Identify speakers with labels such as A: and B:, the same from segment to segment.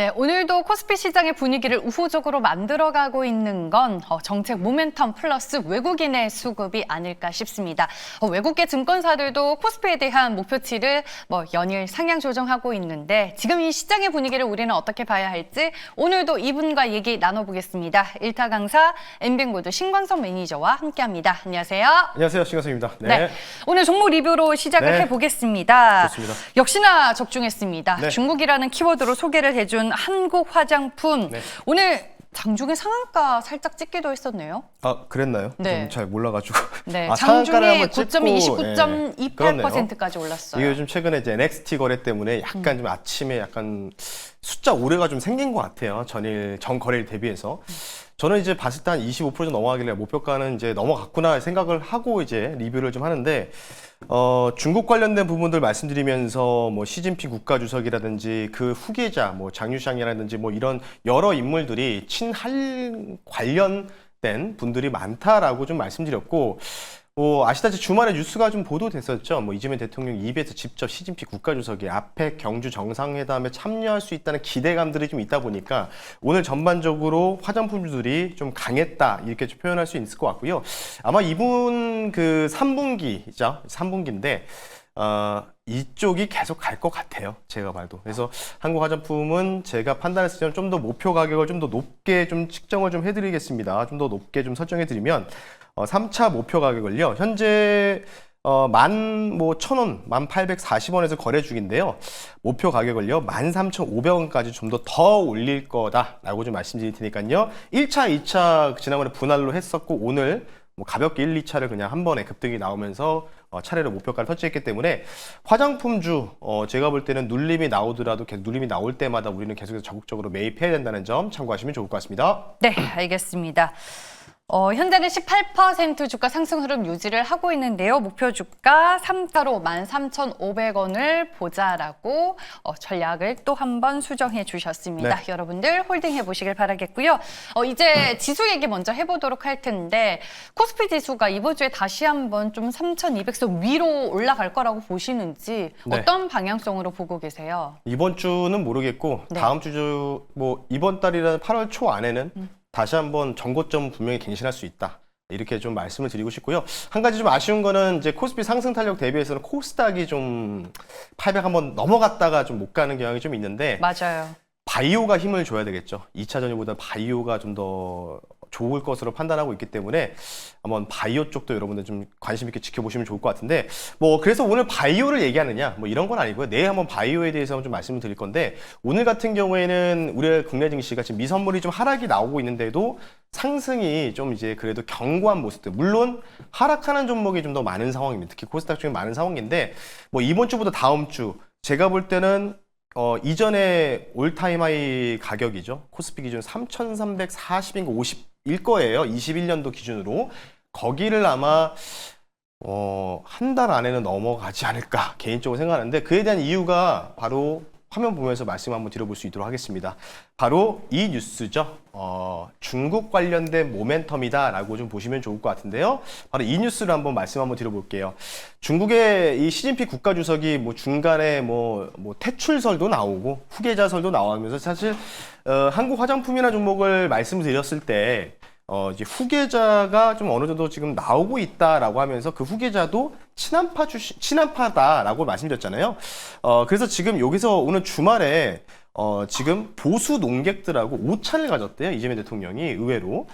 A: 네, 오늘도 코스피 시장의 분위기를 우호적으로 만들어가고 있는 건 정책 모멘텀 플러스 외국인의 수급이 아닐까 싶습니다. 외국계 증권사들도 코스피에 대한 목표치를 연일 상향 조정하고 있는데 지금 이 시장의 분위기를 우리는 어떻게 봐야 할지 오늘도 이분과 얘기 나눠보겠습니다. 일타 강사 엠뱅고드 신광석 매니저와 함께합니다. 안녕하세요.
B: 안녕하세요. 신광석입니다.
A: 네, 오늘 종목 리뷰로 시작을 해보겠습니다.
B: 좋습니다.
A: 역시나 적중했습니다.
B: 네.
A: 중국이라는 키워드로 소개를 해준 한국 화장품.
B: 네.
A: 오늘 장중에 상한가 살짝 찍기도 했었네요.
B: 아, 그랬나요?
A: 네.
B: 좀 잘 몰라가지고.
A: 네,
B: 상한가를
A: 장중에
B: 한번 찍고,
A: 9.29.28%까지 올랐어요.
B: 이게 좀 최근에 이제 NXT 거래 때문에 약간 좀 아침에 약간 숫자 오래가 좀 생긴 것 같아요. 전 거래일 대비해서. 저는 이제 봤을 때 한 25% 정도 넘어가길래 목표가는 이제 넘어갔구나 생각을 하고 이제 리뷰를 좀 하는데, 중국 관련된 부분들 말씀드리면서 뭐 시진핑 국가주석이라든지 그 후계자, 뭐 장유샹이라든지 뭐 이런 여러 인물들이 친할 관련된 분들이 많다라고 좀 말씀드렸고, 아시다시피 주말에 뉴스가 좀 보도됐었죠. 이재명 대통령 입에서 직접 시진핑 국가주석이 아펙 경주 정상회담에 참여할 수 있다는 기대감들이 좀 있다 보니까 오늘 전반적으로 화장품주들이 좀 강했다 이렇게 좀 표현할 수 있을 것 같고요. 아마 이분 그 3분기죠. 3분기인데 이쪽이 계속 갈 것 같아요. 제가 봐도. 그래서 한국 화장품은 제가 판단했을 때는 좀 더 목표 가격을 좀 더 높게 좀 측정을 좀 해드리겠습니다. 좀 더 높게 좀 설정해드리면 3차 목표 가격을요. 현재 11,000원, 1,840원에서 거래 중인데요. 목표 가격을요. 13,500원까지 좀 더 올릴 거다라고 좀 말씀드릴 테니까요. 1차, 2차 지난번에 분할로 했었고 오늘 가볍게 1, 2차를 그냥 한 번에 급등이 나오면서 차례로 목표가를 터치했기 때문에 화장품주 제가 볼 때는 눌림이 나오더라도 계속 눌림이 나올 때마다 우리는 계속해서 적극적으로 매입해야 된다는 점 참고하시면 좋을 것 같습니다.
A: 네, 알겠습니다. 현재는 18% 주가 상승 흐름 유지를 하고 있는데요. 목표 주가 3차로 13,500원을 보자라고 전략을 또 한 번 수정해 주셨습니다.
B: 네.
A: 여러분들 홀딩해 보시길 바라겠고요. 이제 지수 얘기 먼저 해보도록 할 텐데 코스피 지수가 이번 주에 다시 한번 좀 3,200선 위로 올라갈 거라고 보시는지
B: 네.
A: 어떤 방향성으로 보고 계세요?
B: 이번 주는 모르겠고
A: 네.
B: 다음 주 이번 달이라는 8월 초 안에는 다시 한번 전고점 분명히 갱신할 수 있다. 이렇게 좀 말씀을 드리고 싶고요. 한 가지 좀 아쉬운 거는 이제 코스피 상승 탄력 대비해서는 코스닥이 좀 800 한번 넘어갔다가 좀 못 가는 경향이 좀 있는데
A: 맞아요.
B: 바이오가 힘을 줘야 되겠죠. 2차 전지보다 바이오가 좀 더 좋을 것으로 판단하고 있기 때문에 한번 바이오 쪽도 여러분들 좀 관심 있게 지켜보시면 좋을 것 같은데 그래서 오늘 바이오를 얘기하느냐 이런 건 아니고요. 내일 한번 바이오에 대해서 좀 말씀을 드릴 건데 오늘 같은 경우에는 우리 국내 증시가 지금 미선물이 좀 하락이 나오고 있는데도 상승이 좀 이제 그래도 견고한 모습들 물론 하락하는 종목이 좀 더 많은 상황입니다. 특히 코스닥 중에 많은 상황인데 이번 주보다 다음 주 제가 볼 때는 이전에 올타임 하이 가격이죠. 코스피 기준 3,340인가 50일 거예요. 21년도 기준으로. 거기를 아마 한 달 안에는 넘어가지 않을까 개인적으로 생각하는데 그에 대한 이유가 바로 화면 보면서 말씀 한번 드려볼 수 있도록 하겠습니다. 바로 이 뉴스죠. 중국 관련된 모멘텀이다라고 좀 보시면 좋을 것 같은데요. 바로 이 뉴스를 한번 말씀 한번 드려볼게요. 중국의 이 시진핑 국가주석이 중간에 퇴출설도 나오고 후계자설도 나오면서 사실 한국 화장품이나 종목을 말씀드렸을 때 이제 후계자가 좀 어느 정도 지금 나오고 있다라고 하면서 그 후계자도 친한파다라고 말씀드렸잖아요. 그래서 지금 여기서 오늘 주말에 지금 보수 농객들하고 오찬을 가졌대요. 이재명 대통령이 의외로.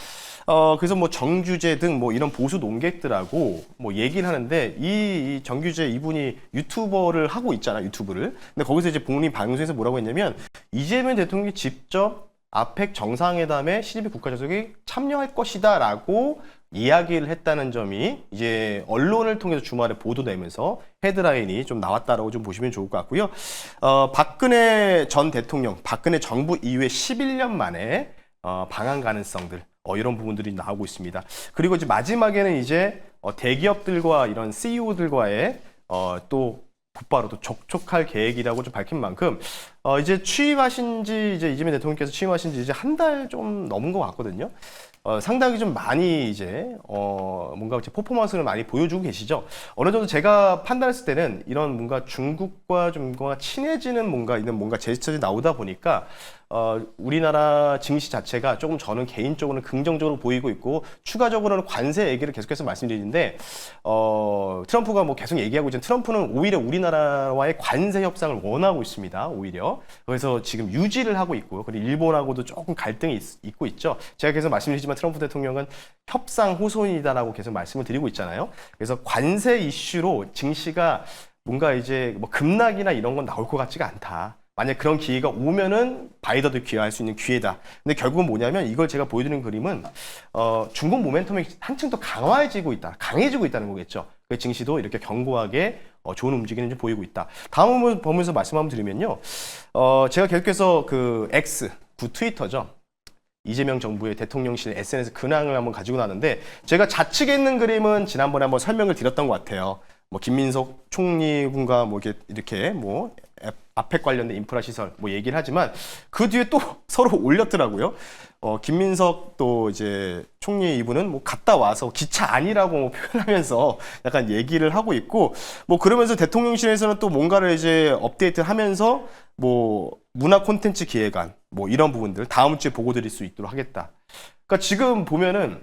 B: 그래서 정규재 등 이런 보수 농객들하고 얘기를 하는데 이 정규재 이분이 유튜버를 하고 있잖아, 유튜브를. 근데 거기서 이제 본인 방송에서 뭐라고 했냐면 이재명 대통령이 직접 아펙 정상회담에 시진핑 국가주석이 참여할 것이다라고 이야기를 했다는 점이 이제 언론을 통해서 주말에 보도되면서 헤드라인이 좀 나왔다라고 좀 보시면 좋을 것 같고요. 박근혜 전 대통령, 박근혜 정부 이후에 11년 만에 방한 가능성들 이런 부분들이 나오고 있습니다. 그리고 이제 마지막에는 이제 대기업들과 이런 CEO들과의 또 곧바로 또 접촉할 계획이라고 좀 밝힌 만큼 이제 취임하신 지 이제 이재명 대통령께서 취임하신 지 이제 한 달 좀 넘은 것 같거든요. 상당히 좀 많이 이제 뭔가 이제 퍼포먼스를 많이 보여주고 계시죠. 어느 정도 제가 판단했을 때는 이런 뭔가 중국과 좀 뭔가 친해지는 뭔가 있는 뭔가 제스처들이 나오다 보니까 우리나라 증시 자체가 조금 저는 개인적으로는 긍정적으로 보이고 있고 추가적으로는 관세 얘기를 계속해서 말씀드리는데 트럼프가 뭐 계속 얘기하고 있지만 트럼프는 오히려 우리나라와의 관세 협상을 원하고 있습니다. 오히려 그래서 지금 유지를 하고 있고요. 그리고 일본하고도 조금 갈등이 있고 있죠. 제가 계속 말씀드리지만 트럼프 대통령은 협상 호손이다라고 계속 말씀을 드리고 있잖아요. 그래서 관세 이슈로 증시가 뭔가 이제 뭐 급락이나 이런 건 나올 것 같지가 않다. 만약 그런 기회가 오면은 바이더도 귀화할 수 있는 기회다. 근데 결국은 뭐냐면 이걸 제가 보여드리는 그림은 중국 모멘텀이 한층 더 강해지고 있다는 거겠죠. 그 증시도 이렇게 견고하게 좋은 움직임을 좀 보이고 있다. 다음을 보면서 말씀 한번 드리면요. 제가 계속해서 그 X, 구 트위터죠. 이재명 정부의 대통령실 SNS 근황을 한번 가지고 나왔는데 제가 좌측에 있는 그림은 지난번에 한번 설명을 드렸던 것 같아요. 뭐 김민석 총리군과 뭐 이렇게 뭐 아펙 관련된 인프라 시설 뭐 얘기를 하지만 그 뒤에 또 서로 올렸더라고요. 김민석 또 이제 총리 이분은 뭐 갔다 와서 기차 아니라고 뭐 표현하면서 약간 얘기를 하고 있고 뭐 그러면서 대통령실에서는 또 뭔가를 이제 업데이트하면서 뭐 문화 콘텐츠 기획안 뭐 이런 부분들 다음 주에 보고 드릴 수 있도록 하겠다. 그러니까 지금 보면은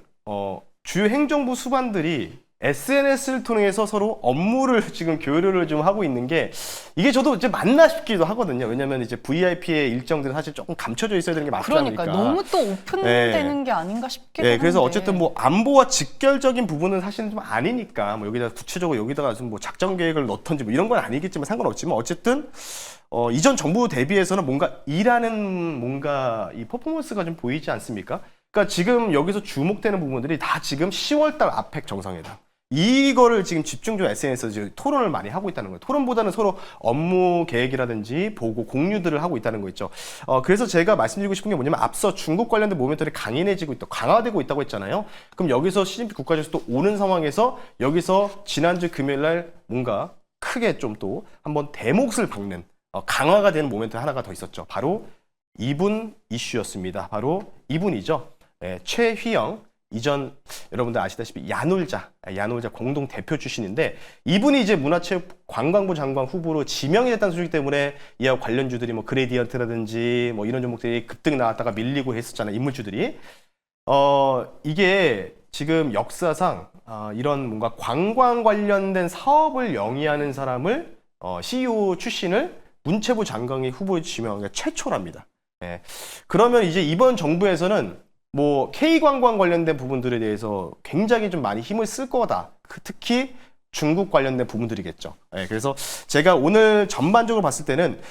B: 주요 행정부 수반들이 SNS를 통해서 서로 업무를 지금 교류를 좀 하고 있는 게 이게 저도 이제 맞나 싶기도 하거든요. 왜냐면 이제 VIP의 일정들은 사실 조금 감춰져 있어야 되는 게 맞다 보니까.
A: 그러니까 너무 또 오픈되는 게 아닌가 싶기도 한데.
B: 그래서 어쨌든 뭐 안보와 직결적인 부분은 사실은 좀 아니니까 뭐 여기다 구체적으로 여기다가 좀 뭐 작전 계획을 넣던지 뭐 이런 건 아니겠지만 상관없지만 어쨌든 이전 정부 대비해서는 뭔가 일하는 뭔가 이 퍼포먼스가 좀 보이지 않습니까? 그러니까 지금 여기서 주목되는 부분들이 다 지금 10월달 아펙 정상회담. 이거를 지금 집중적으로 SNS에서 토론을 많이 하고 있다는 거예요. 토론보다는 서로 업무 계획이라든지 보고 공유들을 하고 있다는 거 있죠. 그래서 제가 말씀드리고 싶은 게 뭐냐면 앞서 중국 관련된 모멘텀이 강화되고 있다고 했잖아요. 그럼 여기서 시진핑 국가주席또 오는 상황에서 여기서 지난주 금요일 날 뭔가 크게 좀 또 한번 대몫을 박는 강화가 되는 모멘텀 하나가 더 있었죠. 바로 이분 이슈였습니다. 바로 이분이죠. 최휘영. 이전 여러분들 아시다시피 야놀자 공동 대표 출신인데 이분이 이제 문화체육관광부 장관 후보로 지명이 됐다는 소식 때문에 이와 관련주들이 뭐 그레디언트라든지 뭐 이런 종목들이 급등 나왔다가 밀리고 했었잖아요. 인물주들이. 이게 지금 역사상 이런 뭔가 관광 관련된 사업을 영위하는 사람을 CEO 출신을 문체부 장관의 후보에 지명한 게 최초랍니다. 그러면 이제 이번 정부에서는 뭐 K관광 관련된 부분들에 대해서 굉장히 좀 많이 힘을 쓸 거다. 특히 중국 관련된 부분들이겠죠. 그래서 제가 오늘 전반적으로 봤을 때는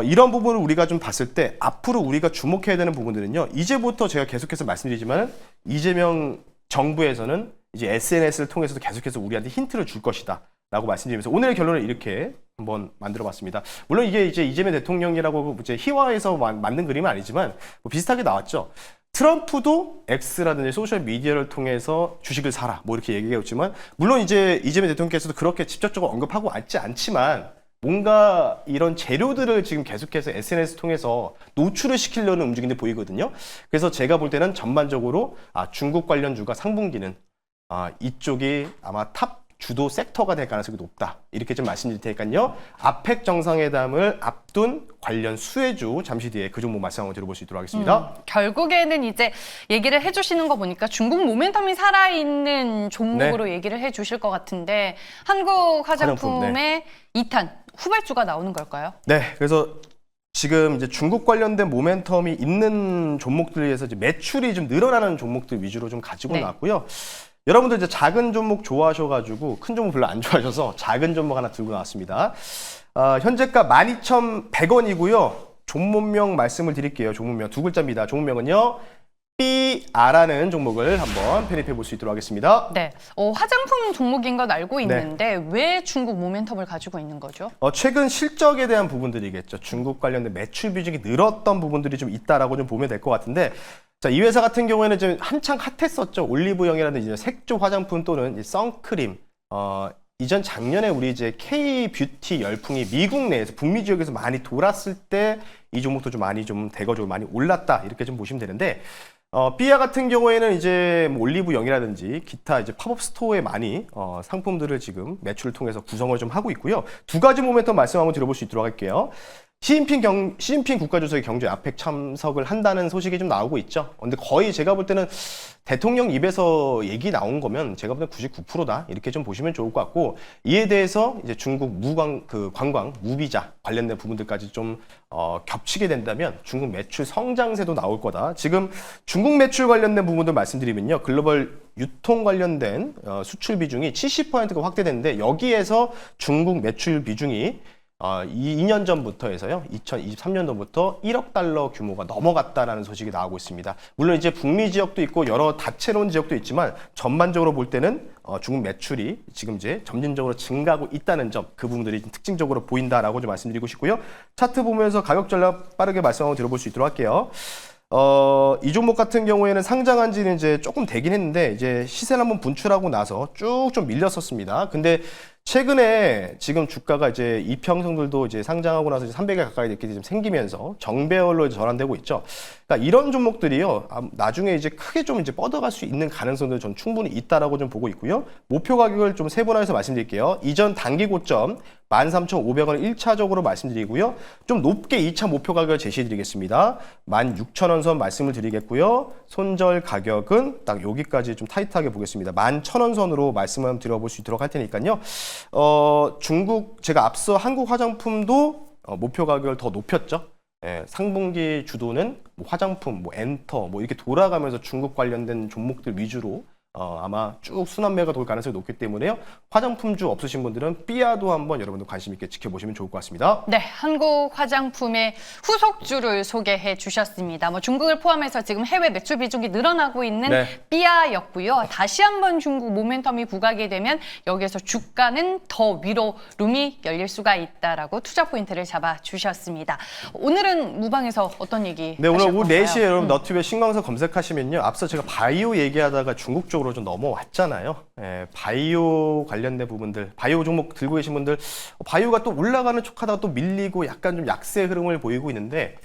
B: 이런 부분을 우리가 좀 봤을 때 앞으로 우리가 주목해야 되는 부분들은요. 이제부터 제가 계속해서 말씀드리지만 이재명 정부에서는 이제 SNS를 통해서도 계속해서 우리한테 힌트를 줄 것이다. 라고 말씀드리면서 오늘의 결론을 이렇게 한번 만들어 봤습니다. 물론 이게 이제 이재명 대통령이라고 이제 희화해서 만든 그림은 아니지만 뭐 비슷하게 나왔죠. 트럼프도 X라든지 소셜 미디어를 통해서 주식을 사라 뭐 이렇게 얘기했지만 물론 이제 이재명 대통령께서도 그렇게 직접적으로 언급하고 있지 않지만 뭔가 이런 재료들을 지금 계속해서 SNS 통해서 노출을 시키려는 움직임이 보이거든요. 그래서 제가 볼 때는 전반적으로 중국 관련주가 상분기는 이쪽이 아마 탑 주도 섹터가 될 가능성이 높다. 이렇게 좀 말씀드릴 테니까요. 아펙 정상회담을 앞둔 관련 수혜주 잠시 뒤에 그 종목 말씀 한번 들어볼 수 있도록 하겠습니다.
A: 결국에는 이제 얘기를 해주시는 거 보니까 중국 모멘텀이 살아있는 종목으로 얘기를 해주실 것 같은데 한국 화장품의 2탄 후발주가 나오는 걸까요?
B: 네, 그래서 지금 이제 중국 관련된 모멘텀이 있는 종목들에서 이제 매출이 좀 늘어나는 종목들 위주로 좀 가지고 나왔고요. 여러분들 이제 작은 종목 좋아하셔가지고 큰 종목 별로 안 좋아하셔서 작은 종목 하나 들고 나왔습니다. 현재가 12,100원이고요. 종목명 말씀을 드릴게요. 종목명 두 글자입니다. 종목명은요. 삐아라는 종목을 한번 편입해 볼 수 있도록 하겠습니다.
A: 네, 화장품 종목인 건 알고 있는데 왜 중국 모멘텀을 가지고 있는 거죠?
B: 최근 실적에 대한 부분들이겠죠. 중국 관련된 매출 비중이 늘었던 부분들이 좀 있다라고 좀 보면 될 것 같은데 자, 이 회사 같은 경우에는 지금 한창 핫했었죠. 올리브영이라든지 색조 화장품 또는 선크림. 이전 작년에 우리 이제 K-뷰티 열풍이 미국 내에서 북미 지역에서 많이 돌았을 때 이 종목도 좀 많이 좀 대거적으로 많이 올랐다. 이렇게 좀 보시면 되는데 삐아 같은 경우에는 이제 뭐 올리브영이라든지 기타 이제 팝업 스토어에 많이 상품들을 지금 매출을 통해서 구성을 좀 하고 있고요. 두 가지 모멘텀 말씀 한번 들어볼 수 있도록 할게요. 시진핑 국가주석이 경제 아펙 참석을 한다는 소식이 좀 나오고 있죠. 근데 거의 제가 볼 때는 대통령 입에서 얘기 나온 거면 제가 볼 때는 99%다 이렇게 좀 보시면 좋을 것 같고, 이에 대해서 이제 중국 관광 무비자 관련된 부분들까지 좀 겹치게 된다면 중국 매출 성장세도 나올 거다. 지금 중국 매출 관련된 부분들 말씀드리면요, 글로벌 유통 관련된 수출 비중이 70%가 확대됐는데, 여기에서 중국 매출 비중이 2년 전부터 해서요, 2023년도부터 1억 달러 규모가 넘어갔다라는 소식이 나오고 있습니다. 물론 이제 북미 지역도 있고 여러 다채로운 지역도 있지만 전반적으로 볼 때는 중국 매출이 지금 이제 점진적으로 증가하고 있다는 점, 그 부분들이 특징적으로 보인다라고 좀 말씀드리고 싶고요. 차트 보면서 가격 전략 빠르게 말씀 한번 들어볼 수 있도록 할게요. 이 종목 같은 경우에는 상장한 지는 이제 조금 되긴 했는데, 이제 시세를 한번 분출하고 나서 쭉 좀 밀렸었습니다. 근데 최근에 지금 주가가 이제 이평선들도 이제 상장하고 나서 이제 300에 가까이 이렇게 좀 생기면서 정배열로 전환되고 있죠. 그러니까 이런 종목들이요, 나중에 이제 크게 좀 이제 뻗어갈 수 있는 가능성들 전 충분히 있다라고 좀 보고 있고요. 목표 가격을 좀 세분화해서 말씀드릴게요. 이전 단기 고점 13,500원 1차적으로 말씀드리고요. 좀 높게 2차 목표 가격을 제시해드리겠습니다. 16,000원 선 말씀을 드리겠고요. 손절 가격은 딱 여기까지 좀 타이트하게 보겠습니다. 11,000원 선으로 말씀을 한번 드려볼 수 있도록 할 테니까요. 중국, 제가 앞서 한국 화장품도 목표 가격을 더 높였죠. 예, 상분기 주도는 뭐 화장품, 뭐 엔터, 뭐 이렇게 돌아가면서 중국 관련된 종목들 위주로 아마 쭉 순환매가 돌 가능성이 높기 때문에요. 화장품주 없으신 분들은 삐아도 한번 여러분들 관심 있게 지켜보시면 좋을 것 같습니다.
A: 네, 한국 화장품의 후속주를 소개해 주셨습니다. 뭐 중국을 포함해서 지금 해외 매출 비중이 늘어나고 있는
B: 네.
A: 삐아였고요. 다시 한번 중국 모멘텀이 부각이 되면 여기에서 주가는 더 위로 룸이 열릴 수가 있다라고 투자 포인트를 잡아 주셨습니다. 오늘은 무방에서 어떤 얘기
B: 네, 오늘
A: 하실
B: 오후
A: 건가요?
B: 4시에 여러분 너튜브에 신광석 검색하시면요. 앞서 제가 바이오 얘기하다가 중국 쪽으로 좀 넘어왔잖아요. 예, 바이오 관련된 부분들, 바이오 종목 들고 계신 분들, 바이오가 또 올라가는 척하다가 또 밀리고 약간 좀 약세 흐름을 보이고 있는데,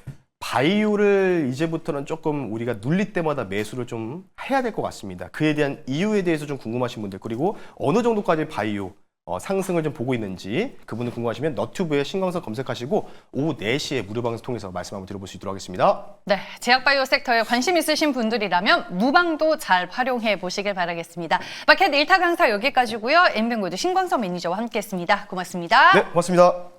B: 바이오를 이제부터는 조금 우리가 눌릴 때마다 매수를 좀 해야 될 것 같습니다. 그에 대한 이유에 대해서 좀 궁금하신 분들, 그리고 어느 정도까지 바이오 상승을 좀 보고 있는지 그분들 궁금하시면 너튜브에 신광석 검색하시고 오후 4시에 무료 방송 통해서 말씀 한번 들어볼 수 있도록 하겠습니다.
A: 네, 제약바이오 섹터에 관심 있으신 분들이라면 무방도 잘 활용해 보시길 바라겠습니다. 마켓 1타 강사 여기까지고요. 엠뱅고드 신광석 매니저와 함께했습니다. 고맙습니다.
B: 네, 고맙습니다.